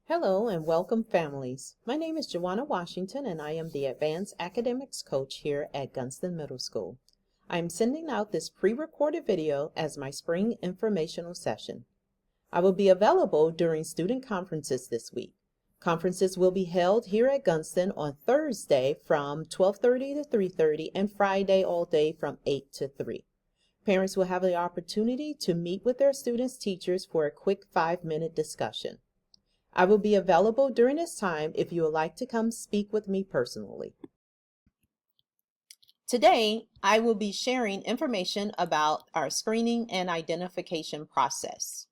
Hello and welcome families. My name is Joanna Washington and I am the Advanced Academics Coach here at Gunston Middle School. I am sending out this pre-recorded video as my spring informational session. I will be available during student conferences this week. Conferences will be held here at Gunston on Thursday from 12:30 to 3:30 and Friday all day from 8 to 3. Parents will have the opportunity to meet with their students' teachers for a quick 5-minute discussion. I will be available during this time if you would like to come speak with me personally. Today, I will be sharing information about our screening and identification process.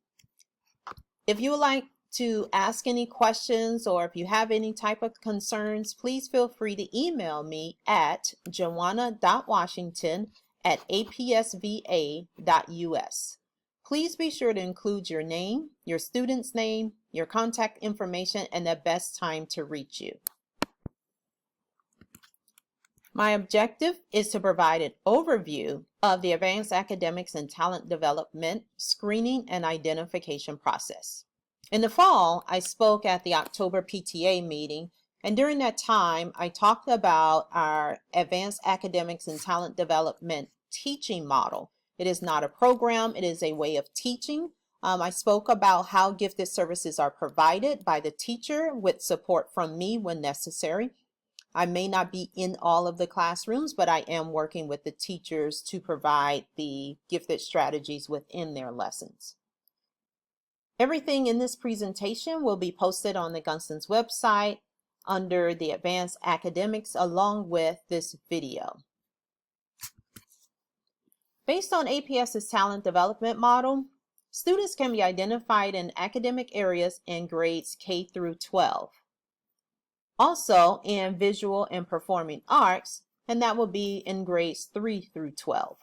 If you would like to ask any questions or if you have any type of concerns, please feel free to email me at joanna.washington@apsva.us. Please be sure to include your name, your student's name, your contact information, and the best time to reach you. My objective is to provide an overview of the advanced academics and talent development, screening, and identification process. In the fall, I spoke at the October PTA meeting, and during that time, I talked about our advanced academics and talent development teaching model. It is not a program, it is a way of teaching. I spoke about how gifted services are provided by the teacher with support from me when necessary. I may not be in all of the classrooms, but I am working with the teachers to provide the gifted strategies within their lessons. Everything in this presentation will be posted on the Gunston's website under the Advanced Academics along with this video. Based on APS's talent development model, students can be identified in academic areas in grades K through 12. Also in visual and performing arts, and that will be in grades 3 through 12.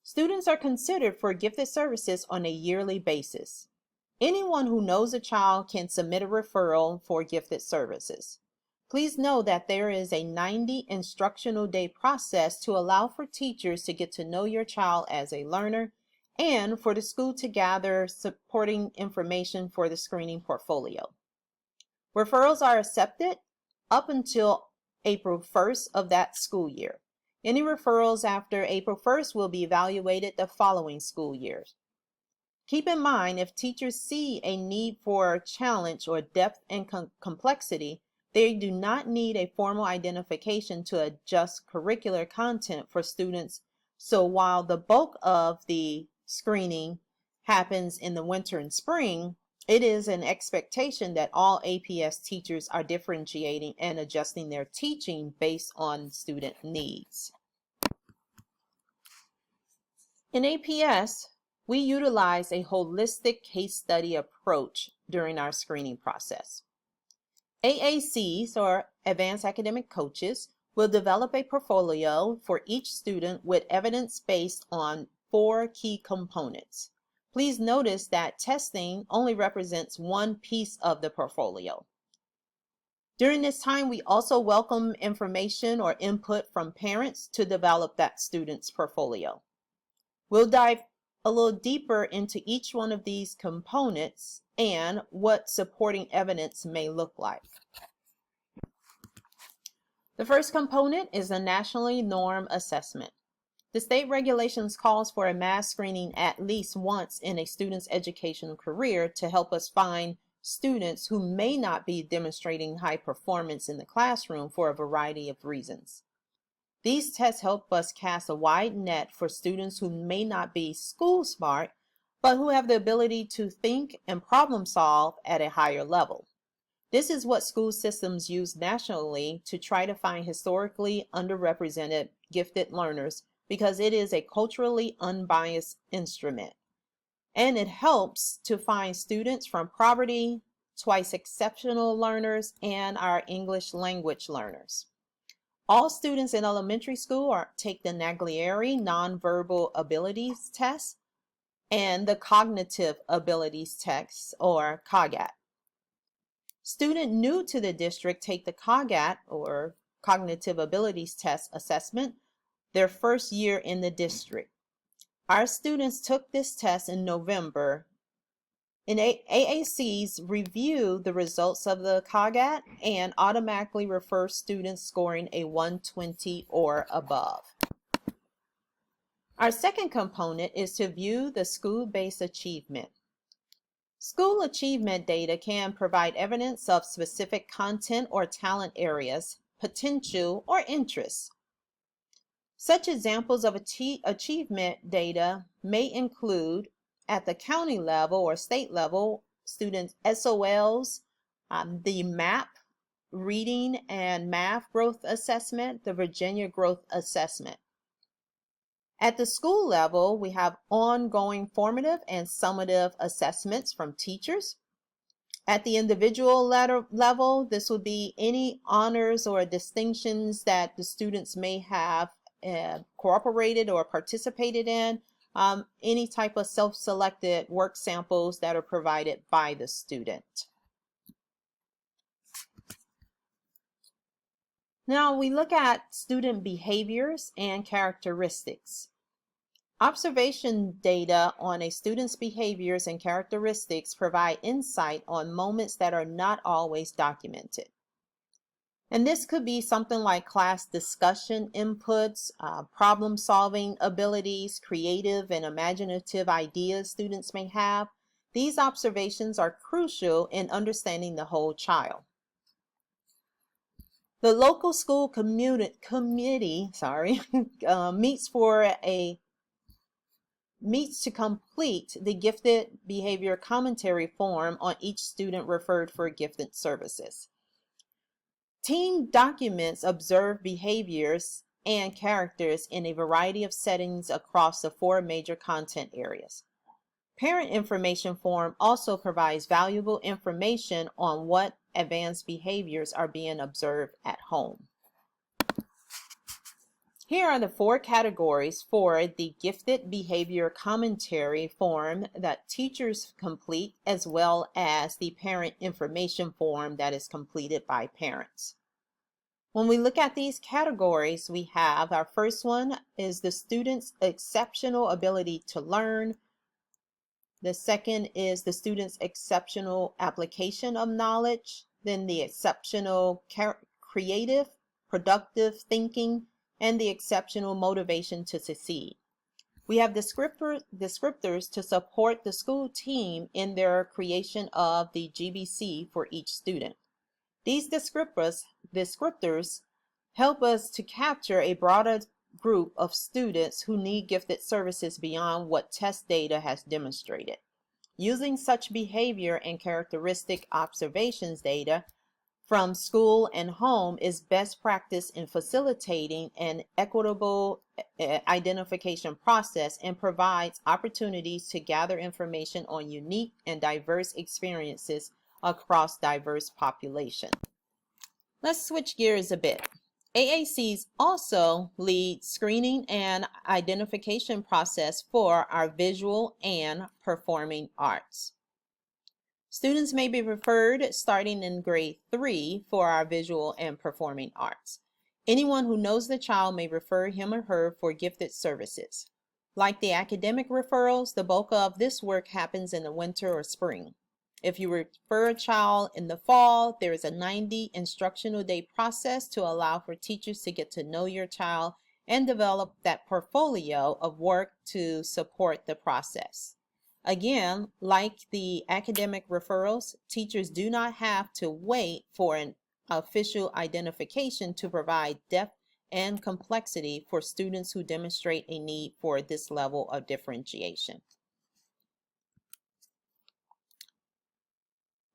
Students are considered for gifted services on a yearly basis. Anyone who knows a child can submit a referral for gifted services. Please know that there is a 90 instructional day process to allow for teachers to get to know your child as a learner and for the school to gather supporting information for the screening portfolio. Referrals are accepted up until April 1st of that school year. Any referrals after April 1st will be evaluated the following school year. Keep in mind, if teachers see a need for challenge or depth and complexity, they do not need a formal identification to adjust curricular content for students. So while the bulk of the screening happens in the winter and spring, it is an expectation that all APS teachers are differentiating and adjusting their teaching based on student needs. In APS, we utilize a holistic case study approach during our screening process. AACs, or Advanced Academic Coaches, will develop a portfolio for each student with evidence based on 4 key components. Please notice that testing only represents one piece of the portfolio. During this time, we also welcome information or input from parents to develop that student's portfolio. We'll dive a little deeper into each one of these components and what supporting evidence may look like. The first component is a nationally normed assessment. The state regulations calls for a mass screening at least once in a student's educational career to help us find students who may not be demonstrating high performance in the classroom for a variety of reasons. These tests help us cast a wide net for students who may not be school smart, but who have the ability to think and problem solve at a higher level. This is what school systems use nationally to try to find historically underrepresented gifted learners because it is a culturally unbiased instrument. And it helps to find students from poverty, twice exceptional learners, and our English language learners. All students in elementary school take the Naglieri Nonverbal Abilities Test and the Cognitive Abilities Test, or COGAT. Students new to the district take the COGAT, or Cognitive Abilities Test assessment, their first year in the district. Our students took this test in November And AACs review the results of the COGAT and automatically refer students scoring a 120 or above. Our second component is to view the school-based achievement. School achievement data can provide evidence of specific content or talent areas, potential, or interests. Such examples of achievement data may include, at the county level or state level, students' SOLs, the MAP, Reading and Math Growth Assessment, the Virginia Growth Assessment. At the school level, we have ongoing formative and summative assessments from teachers. At the individual level, this would be any honors or distinctions that the students may have cooperated or participated in, any type of self-selected work samples that are provided by the student. Now we look at student behaviors and characteristics. Observation data on a student's behaviors and characteristics provide insight on moments that are not always documented. And this could be something like class discussion inputs, problem-solving abilities, creative and imaginative ideas students may have. These observations are crucial in understanding the whole child. The local school committee meets to complete the gifted behavior commentary form on each student referred for gifted services. Team documents observed behaviors and characters in a variety of settings across the 4 major content areas. Parent information form also provides valuable information on what advanced behaviors are being observed at home. Here are the 4 categories for the gifted behavior commentary form that teachers complete, as well as the parent information form that is completed by parents. When we look at these categories, we have our first one is the student's exceptional ability to learn. The second is the student's exceptional application of knowledge. Then the exceptional creative, productive thinking, and the exceptional motivation to succeed. We have descriptors to support the school team in their creation of the GBC for each student. These descriptors help us to capture a broader group of students who need gifted services beyond what test data has demonstrated. Using such behavior and characteristic observations data from school and home is best practice in facilitating an equitable identification process and provides opportunities to gather information on unique and diverse experiences across diverse populations. Let's switch gears a bit. AACs also lead screening and identification process for our visual and performing arts. Students may be referred starting in grade 3 for our visual and performing arts. Anyone who knows the child may refer him or her for gifted services. Like the academic referrals, the bulk of this work happens in the winter or spring. If you refer a child in the fall, there is a 90 instructional day process to allow for teachers to get to know your child and develop that portfolio of work to support the process. Again, like the academic referrals, teachers do not have to wait for an official identification to provide depth and complexity for students who demonstrate a need for this level of differentiation.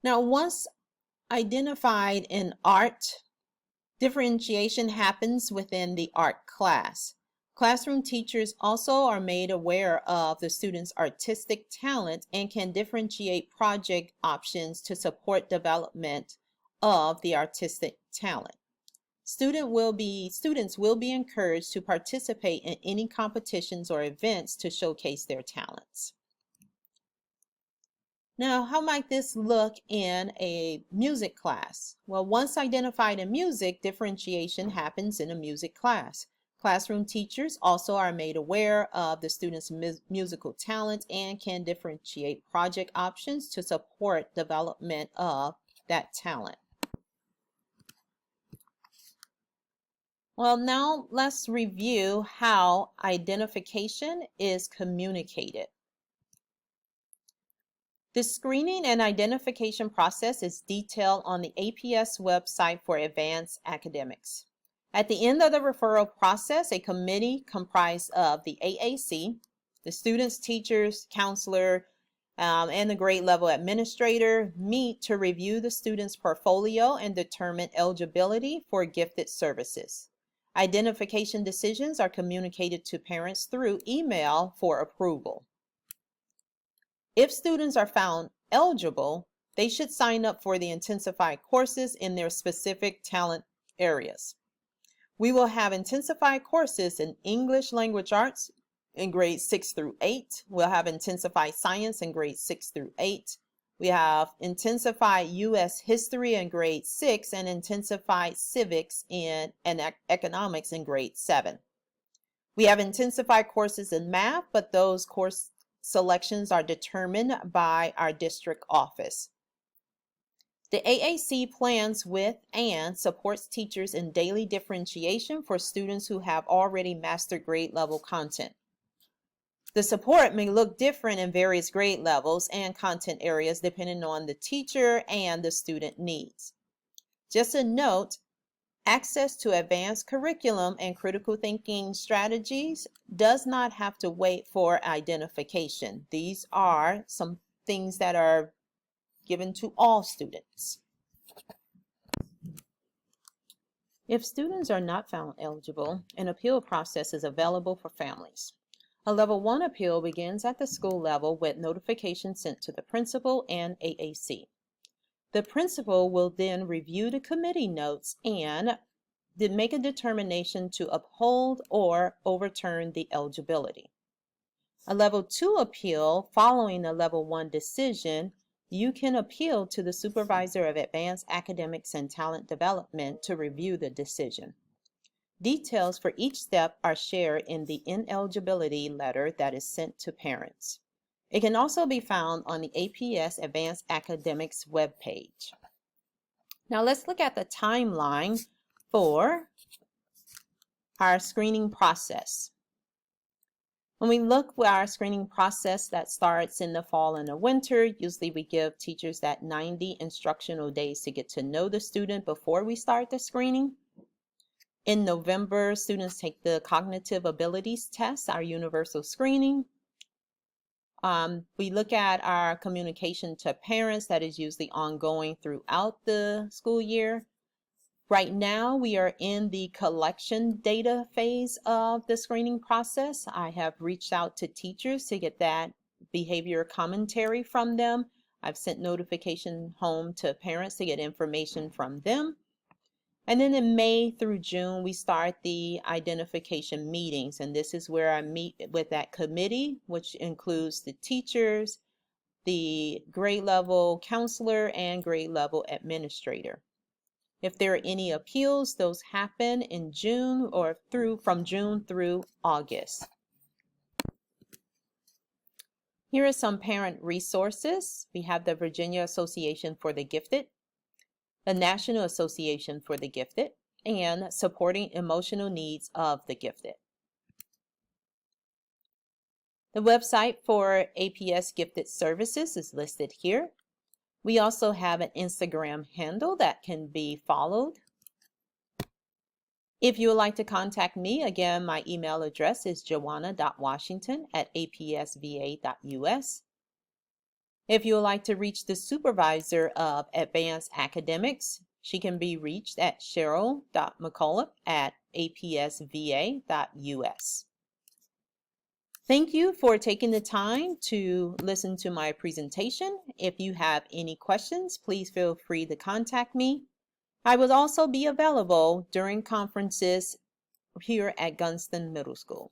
Now, once identified in art, differentiation happens within the art class. Classroom teachers also are made aware of the student's artistic talent and can differentiate project options to support development of the artistic talent. Students will be encouraged to participate in any competitions or events to showcase their talents. Now, how might this look in a music class? Well, once identified in music, differentiation happens in a music class. Classroom teachers also are made aware of the students' musical talent and can differentiate project options to support development of that talent. Well, now let's review how identification is communicated. The screening and identification process is detailed on the APS website for advanced academics. At the end of the referral process, a committee comprised of the AAC, the students, teachers, counselor, and the grade level administrator meet to review the student's portfolio and determine eligibility for gifted services. Identification decisions are communicated to parents through email for approval. If students are found eligible, they should sign up for the intensified courses in their specific talent areas. We will have intensified courses in English Language Arts in grades 6 through 8. We'll have intensified science in grades 6 through 8. We have intensified U.S. history in grade 6 and intensified civics and economics in grade 7. We have intensified courses in math, but those course selections are determined by our district office. The AAC plans with and supports teachers in daily differentiation for students who have already mastered grade level content. The support may look different in various grade levels and content areas depending on the teacher and the student needs. Just a note, access to advanced curriculum and critical thinking strategies does not have to wait for identification. These are some things that are given to all students. If students are not found eligible, an appeal process is available for families. A Level 1 appeal begins at the school level with notification sent to the principal and AAC. The principal will then review the committee notes and then make a determination to uphold or overturn the eligibility. A Level 2 appeal following a Level 1 decision, you can appeal to the Supervisor of Advanced Academics and Talent Development to review the decision. Details for each step are shared in the ineligibility letter that is sent to parents. It can also be found on the APS Advanced Academics webpage. Now let's look at the timeline for our screening process. When we look at our screening process that starts in the fall and the winter, usually we give teachers that 90 instructional days to get to know the student before we start the screening. In November, students take the cognitive abilities test, our universal screening. We look at our communication to parents that is usually ongoing throughout the school year. Right now, we are in the collection data phase of the screening process. I have reached out to teachers to get that behavior commentary from them. I've sent notification home to parents to get information from them. And then in May through June, we start the identification meetings. And this is where I meet with that committee, which includes the teachers, the grade level counselor, and grade level administrator. If there are any appeals, those happen in June or from June through August. Here are some parent resources. We have the Virginia Association for the Gifted, the National Association for the Gifted, and Supporting Emotional Needs of the Gifted. The website for APS Gifted Services is listed here. We also have an Instagram handle that can be followed. If you would like to contact me, again, my email address is joanna.washington@apsva.us. If you would like to reach the Supervisor of Advanced Academics, she can be reached at cheryl.mcculloch@apsva.us. Thank you for taking the time to listen to my presentation. If you have any questions, please feel free to contact me. I will also be available during conferences here at Gunston Middle School.